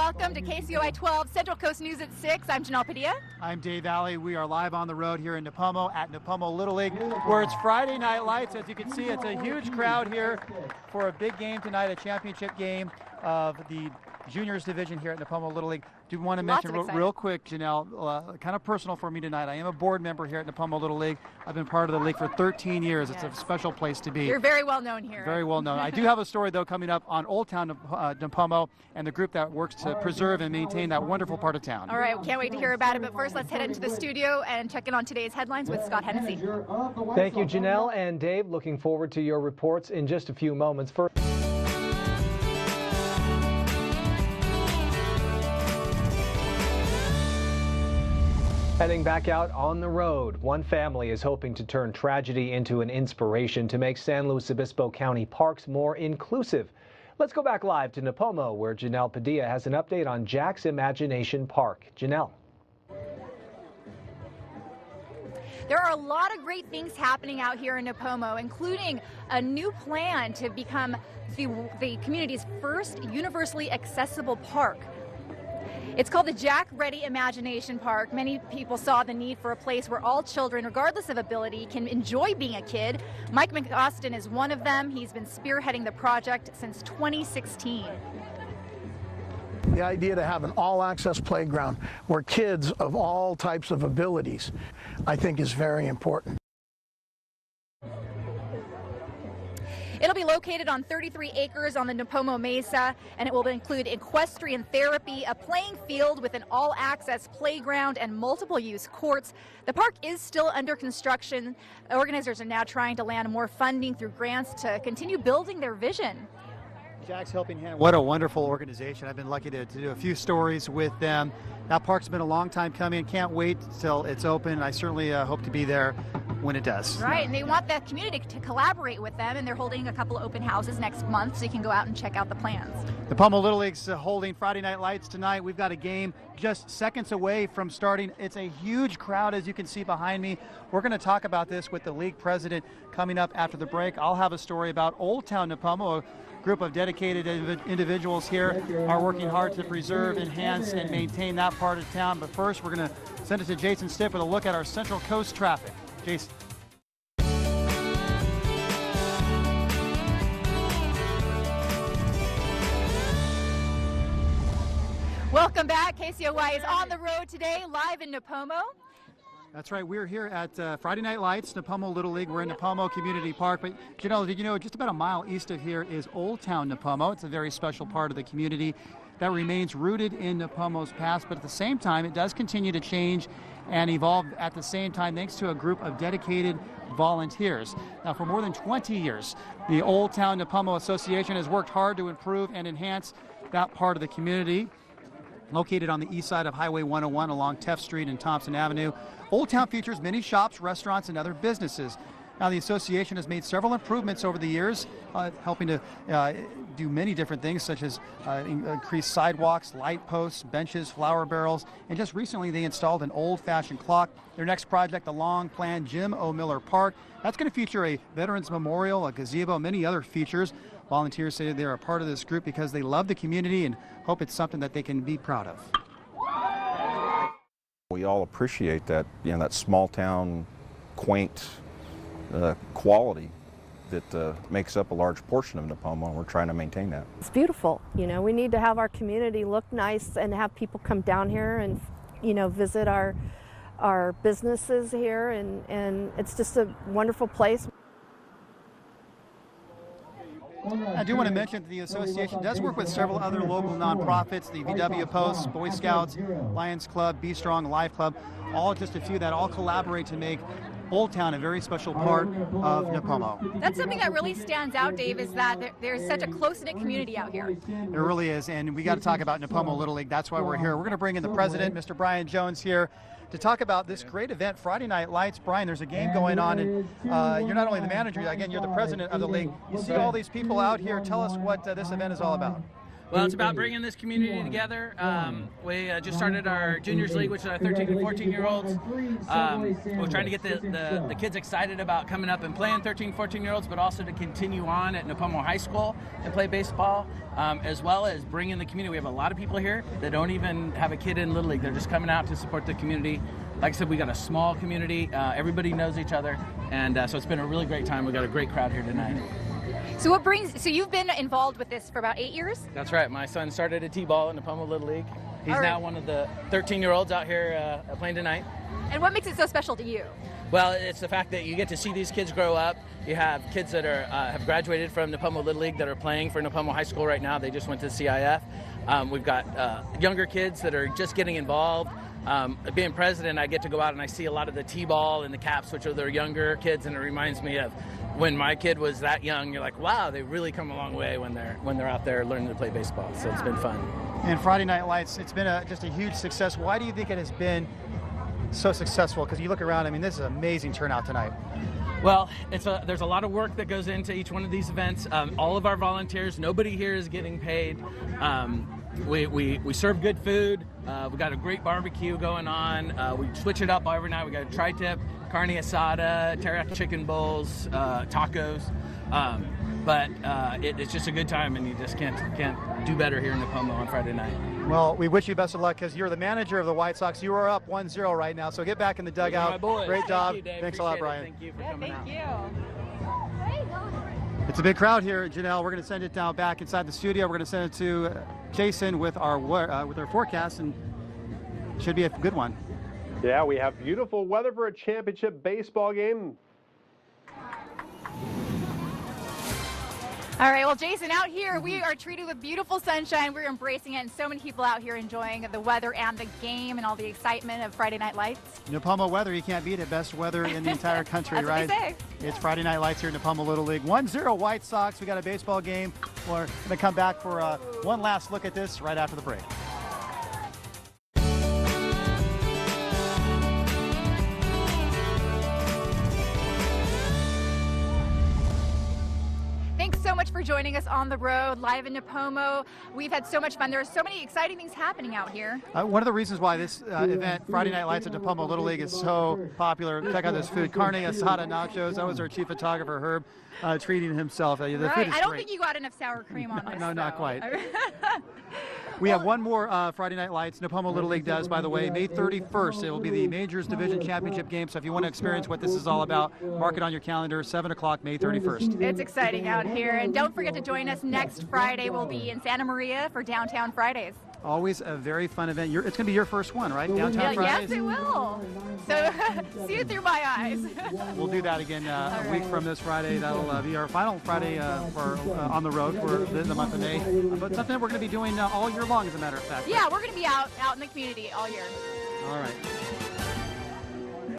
welcome to KCOY 12 Central Coast News at 6. I'm Janelle Padilla. I'm Dave Alley. We are live on the road here in Nipomo at Nipomo Little League, where it's Friday Night Lights. As you can see, it's a huge crowd here for a big game tonight, a championship game of the juniors division here at Nipomo Little League. Do want to mention real quick, Janelle, kind of personal for me tonight. I am a board member here at Nipomo Little League. I've been part of the league for 13 years. It's a special place to be. You're very well known here. Very well known. I do have a story, though, coming up on Old Town Nipomo and the group that works to preserve and maintain that wonderful part of town. All right, we can't wait to hear about it. But first, let's head into the studio and check in on today's headlines with Scott Hennessy. Thank you, Janelle and Dave. Looking forward to your reports in just a few moments. First, heading back out on the road, one family is hoping to turn tragedy into an inspiration to make San Luis Obispo County parks more inclusive. Let's go back live to Nipomo, where Janelle Padilla has an update on Jack's Imagination Park. Janelle. There are a lot of great things happening out here in Nipomo, including a new plan to become the community's first universally accessible park. It's called the Jack Ready Imagination Park. Many people saw the need for a place where all children, regardless of ability, can enjoy being a kid. Mike McAustin is one of them. He's been spearheading the project since 2016. The idea to have an all-access playground where kids of all types of abilities, I think, is very important. It'll be located on 33 acres on the Nipomo Mesa, and it will include equestrian therapy, a playing field with an all-access playground, and multiple-use courts. The park is still under construction. Organizers are now trying to land more funding through grants to continue building their vision. Jack's Helping Hand, what a wonderful organization. I've been lucky to do a few stories with them. That park's been a long time coming. Can't wait till it's open. I certainly hope to be there when it does. Right, and they want the community to collaborate with them, and they're holding a couple of open houses next month, so you can go out and check out the plans. The Nipomo Little League's holding Friday Night Lights tonight. We've got a game just seconds away from starting. It's a huge crowd, as you can see behind me. We're going to talk about this with the league president coming up after the break. I'll have a story about Old Town Nipomo. Group of dedicated individuals here are working hard to preserve, enhance, and maintain that part of town. But first, we're going to send it to Jason Stipp with a look at our Central Coast traffic. Jason. Welcome back. KCOY is on the road today, live in Nipomo. That's right. We're here at Friday Night Lights, Nipomo Little League. We're in Nipomo Community Park. But, Janelle, did you know just about a mile east of here is Old Town Nipomo? It's a very special part of the community that remains rooted in Nipomo's past. But at the same time, it does continue to change and evolve at the same time thanks to a group of dedicated volunteers. Now, for more than 20 years, the Old Town Nipomo Association has worked hard to improve and enhance that part of the community. Located on the east side of Highway 101 along Teff Street and Thompson Avenue, Old Town features many shops, restaurants, and other businesses. Now, the association has made several improvements over the years, helping to do many different things, such as increase sidewalks, light posts, benches, flower barrels, and just recently they installed an old-fashioned clock. Their next project, the long-planned Jim O. Miller Park, that's going to feature a Veterans Memorial, a gazebo, many other features. Volunteers say they're a part of this group because they love the community and hope it's something that they can be proud of. We all appreciate that, that small town, quaint quality that makes up a large portion of Nipomo, and we're trying to maintain that. It's beautiful. We need to have our community look nice and have people come down here and, visit our businesses here, and it's just a wonderful place. I do want to mention that the association does work with several other local nonprofits, the VW Post, Boy Scouts, Lions Club, Be Strong, Life Club, all just a few that all collaborate to make Old Town a very special part of Nipomo. That's something that really stands out, Dave, is that there's such a close-knit community out here. There really is, and we got to talk about Nipomo Little League. That's why we're here. We're going to bring in the president, Mr. Brian Jones, here to talk about this great event, Friday Night Lights. Brian, there's a game going on, and you're not only the manager, again, you're the president of the league. You see all these people out here. Tell us what this event is all about. Well, it's about bringing this community together. We just started our juniors league, which is our 13 and 14-year-olds. We're trying to get the kids excited about coming up and playing 13, 14-year-olds, but also to continue on at Nipomo High School and play baseball, as well as bringing the community. We have a lot of people here that don't even have a kid in Little League. They're just coming out to support the community. Like I said, we got a small community. Everybody knows each other, and so it's been a really great time. We got a great crowd here tonight. So you've been involved with this for about 8 years? That's right. My son started at T-ball in Nipomo Little League. He's All right. now one of the 13-year-olds out here playing tonight. And what makes it so special to you? Well, it's the fact that you get to see these kids grow up. You have kids that are have graduated from Nipomo Little League that are playing for Nipomo High School right now. They just went to CIF. We've got younger kids that are just getting involved. Being president, I get to go out and I see a lot of the T-ball and the caps, which are their younger kids, and it reminds me of when my kid was that young. You're like, wow, they really come a long way when they're out there learning to play baseball. So it's been fun. And Friday Night Lights, it's been just a huge success. Why do you think it has been so successful? Because you look around, I mean, this is an amazing turnout tonight. Well, there's a lot of work that goes into each one of these events. All of our volunteers, nobody here is getting paid. We serve good food. We got a great barbecue going on. We switch it up every night. We got a tri-tip, carne asada, teriyaki chicken bowls, tacos. But it's just a good time, and you just can't do better here in Nipomo on Friday night. Well, we wish you best of luck because you're the manager of the White Sox. You are up 1-0 right now, so get back in the dugout. My boys. Great job. Thank you, Dave. Thanks a lot, Appreciate it. Brian. Thank you for coming out. It's a big crowd here, Janelle. We're going to send it down back inside the studio. We're going to send it to Jason with our forecast, and should be a good one. Yeah, we have beautiful weather for a championship baseball game. All right, well, Jason, out here, we are treated with beautiful sunshine. We're embracing it, and so many people out here enjoying the weather and the game and all the excitement of Friday Night Lights. Nipomo weather, you can't beat it. Best weather in the entire country, That's right? what they say. It's Friday Night Lights here in Nipomo Little League. 1-0 White Sox. We got a baseball game. We're going to come back for one last look at this right after the break. Thanks so much for joining us on the road, live in Nipomo. We've had so much fun. There are so many exciting things happening out here. One of the reasons why this event, Friday Night Lights at Nipomo Little League, is so popular. Check out this food, carne asada nachos. That was our chief photographer, Herb, treating himself. The food is I don't great. think you got enough sour cream on this. No, not though. quite. We have one more Friday Night Lights. Nipomo Little League does, by the way, May 31st. It will be the Majors Division Championship game. So if you want to experience what this is all about, mark it on your calendar, 7 o'clock, May 31st. It's exciting out here. And don't forget to join us next Friday. We'll be in Santa Maria for Downtown Fridays. Always a very fun event. It's going to be your first one, right? Downtown Yes, Fridays? it will. So see it through my eyes. We'll do that again a week from this Friday. That'll be our final Friday on the road for the month of May. But something we're going to be doing all year long, as a matter of fact. Yeah, we're going to be out in the community all year. All right.